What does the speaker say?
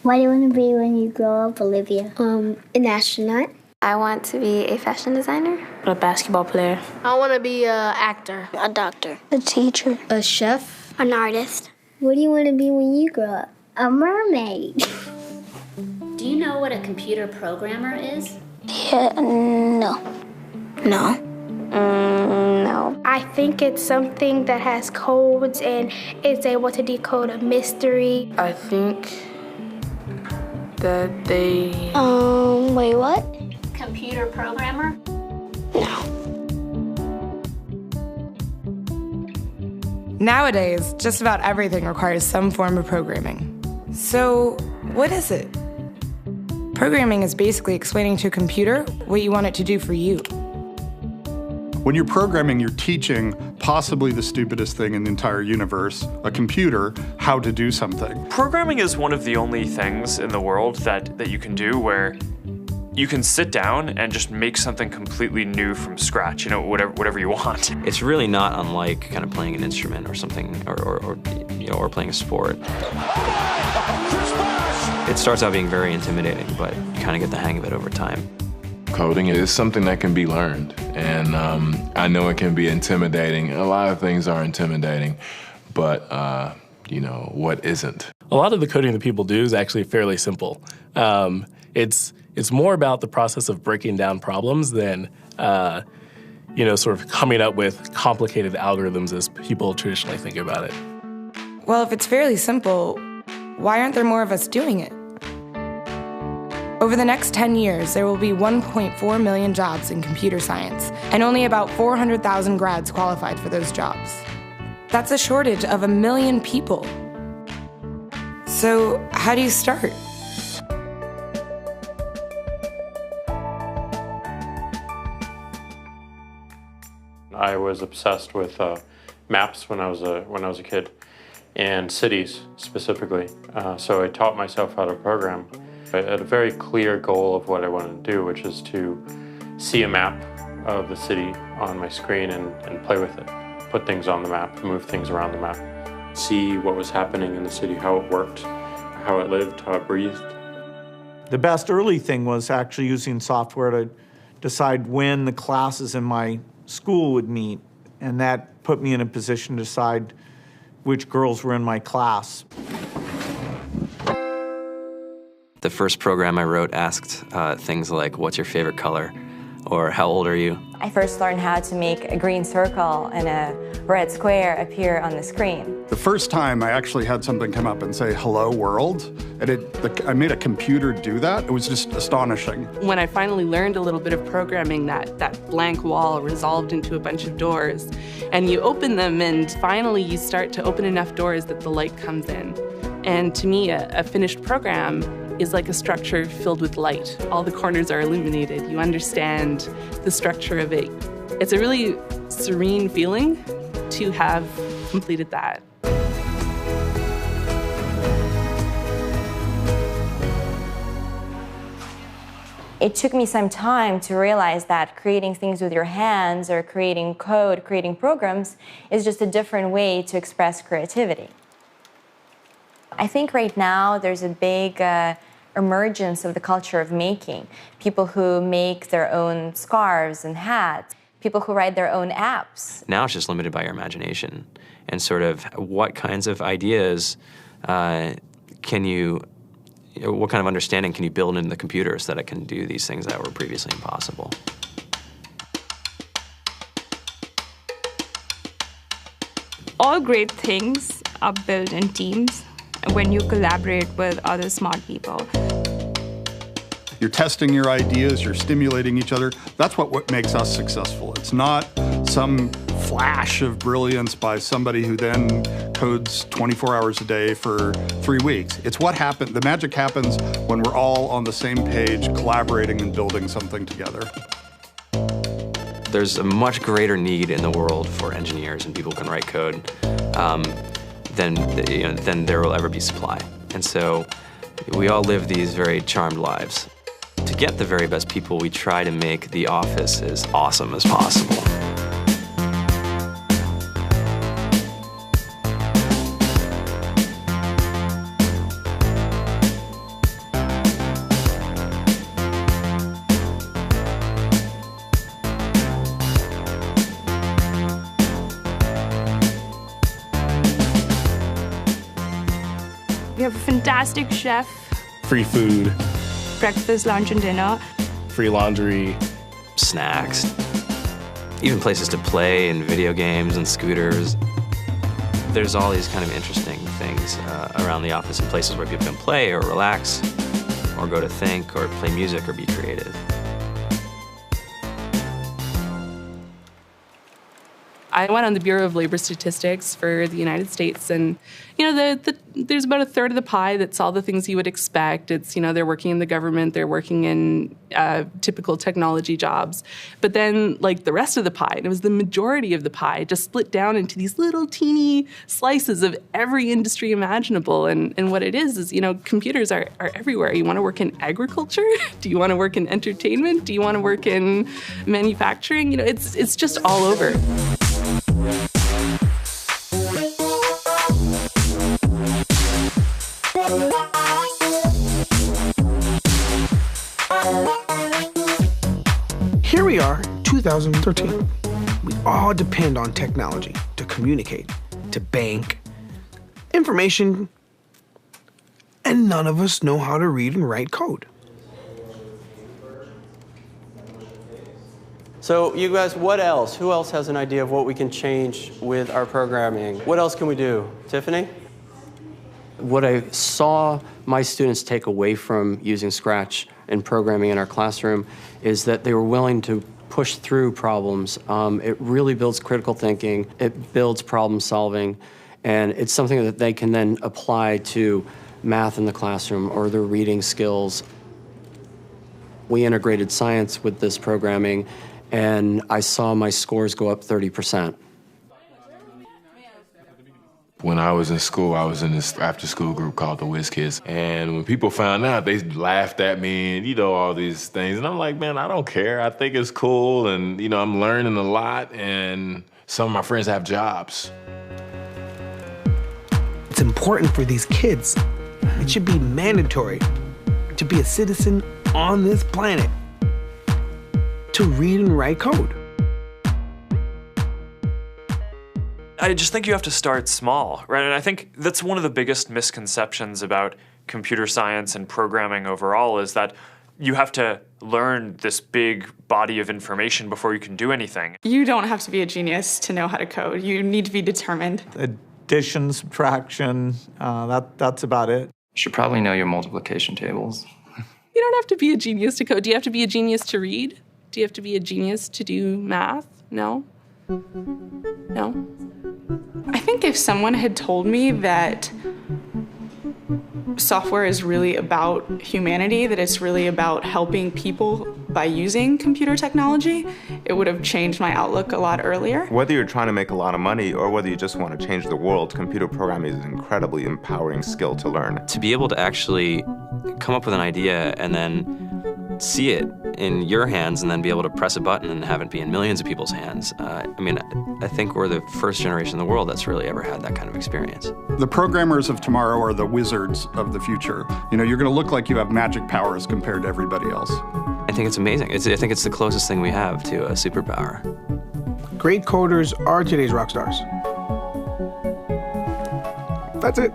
What do you want to be when you grow up, Olivia? An astronaut. I want to be a fashion designer. A basketball player. I want to be an actor. A doctor. A teacher. A chef. An artist. What do you want to be when you grow up? A mermaid. Do you know what a computer programmer is? Yeah, no. No. No. I think it's something that has codes and is able to decode a mystery. I think that they... Wait, what? Computer programmer? No. Nowadays, just about everything requires some form of programming. So, what is it? Programming is basically explaining to a computer what you want it to do for you. When you're programming, you're teaching possibly the stupidest thing in the entire universe, a computer, how to do something. Programming is one of the only things in the world that you can do where you can sit down and just make something completely new from scratch, whatever you want. It's really not unlike kind of playing an instrument or something, or playing a sport. It starts out being very intimidating, but you kind of get the hang of it over time. Coding is something that can be learned, and I know it can be intimidating. A lot of things are intimidating, but what isn't? A lot of the coding that people do is actually fairly simple. It's more about the process of breaking down problems than sort of coming up with complicated algorithms as people traditionally think about it. Well, if it's fairly simple, why aren't there more of us doing it? Over the next 10 years, there will be 1.4 million jobs in computer science, and only about 400,000 grads qualified for those jobs. That's a shortage of 1 million people. So, how do you start? I was obsessed with maps when I was a kid, and cities specifically. So I taught myself how to program. I had a very clear goal of what I wanted to do, which is to see a map of the city on my screen and play with it. Put things on the map, move things around the map. See what was happening in the city, how it worked, how it lived, how it breathed. The best early thing was actually using software to decide when the classes in my school would meet, and that put me in a position to decide which girls were in my class. The first program I wrote asked things like, what's your favorite color? Or how old are you? I first learned how to make a green circle and a red square appear on the screen. The first time I actually had something come up and say, hello world, and I made a computer do that. It was just astonishing. When I finally learned a little bit of programming, that blank wall resolved into a bunch of doors. And you open them, and finally you start to open enough doors that the light comes in. And to me, a finished program is like a structure filled with light. All the corners are illuminated. You understand the structure of it. It's a really serene feeling to have completed that. It took me some time to realize that creating things with your hands or creating code, creating programs, is just a different way to express creativity. I think right now there's a big emergence of the culture of making. People who make their own scarves and hats, people who write their own apps. Now it's just limited by your imagination and sort of what kinds of ideas what kind of understanding can you build into the computer so that it can do these things that were previously impossible. All great things are built in teams when you collaborate with other smart people. You're testing your ideas, you're stimulating each other. That's what makes us successful. It's not some flash of brilliance by somebody who then codes 24 hours a day for 3 weeks. It's what happened. The magic happens when we're all on the same page, collaborating and building something together. There's a much greater need in the world for engineers and people who can write code than there will ever be supply. And so we all live these very charmed lives. To get the very best people, we try to make the office as awesome as possible. We have a fantastic chef, Free food, breakfast, lunch, and dinner. free laundry, snacks, even places to play and video games and scooters. There's all these kind of interesting things around the office and places where people can play or relax or go to think or play music or be creative. I went on the Bureau of Labor Statistics for the United States, and there's about a third of the pie that's all the things you would expect. It's, they're working in the government, they're working in typical technology jobs. But then, like, the rest of the pie, and it was the majority of the pie, just split down into these little teeny slices of every industry imaginable. And what it is, computers are everywhere. You want to work in agriculture? Do you want to work in entertainment? Do you want to work in manufacturing? It's just all over. Here we are, 2013. We all depend on technology to communicate, to bank, information, and none of us know how to read and write code. So you guys, what else? Who else has an idea of what we can change with our programming? What else can we do? Tiffany? What I saw my students take away from using Scratch and programming in our classroom is that they were willing to push through problems. It really builds critical thinking, it builds problem solving, and it's something that they can then apply to math in the classroom or their reading skills. We integrated science with this programming, and I saw my scores go up 30%. When I was in school, I was in this after-school group called the Whiz Kids. And when people found out, they laughed at me and, all these things. And I'm like, man, I don't care. I think it's cool. And, I'm learning a lot. And some of my friends have jobs. It's important for these kids. It should be mandatory to be a citizen on this planet, to read and write code. I just think you have to start small, right? And I think that's one of the biggest misconceptions about computer science and programming overall is that you have to learn this big body of information before you can do anything. You don't have to be a genius to know how to code. You need to be determined. Addition, subtraction, that's about it. You should probably know your multiplication tables. You don't have to be a genius to code. Do you have to be a genius to read? Do you have to be a genius to do math? No? No? I think if someone had told me that software is really about humanity, that it's really about helping people by using computer technology, it would have changed my outlook a lot earlier. Whether you're trying to make a lot of money or whether you just want to change the world, computer programming is an incredibly empowering skill to learn. To be able to actually come up with an idea and then see it in your hands and then be able to press a button and have it be in millions of people's hands. I think we're the first generation in the world that's really ever had that kind of experience. The programmers of tomorrow are the wizards of the future. You're going to look like you have magic powers compared to everybody else. I think it's amazing. I think it's the closest thing we have to a superpower. Great coders are today's rock stars. That's it.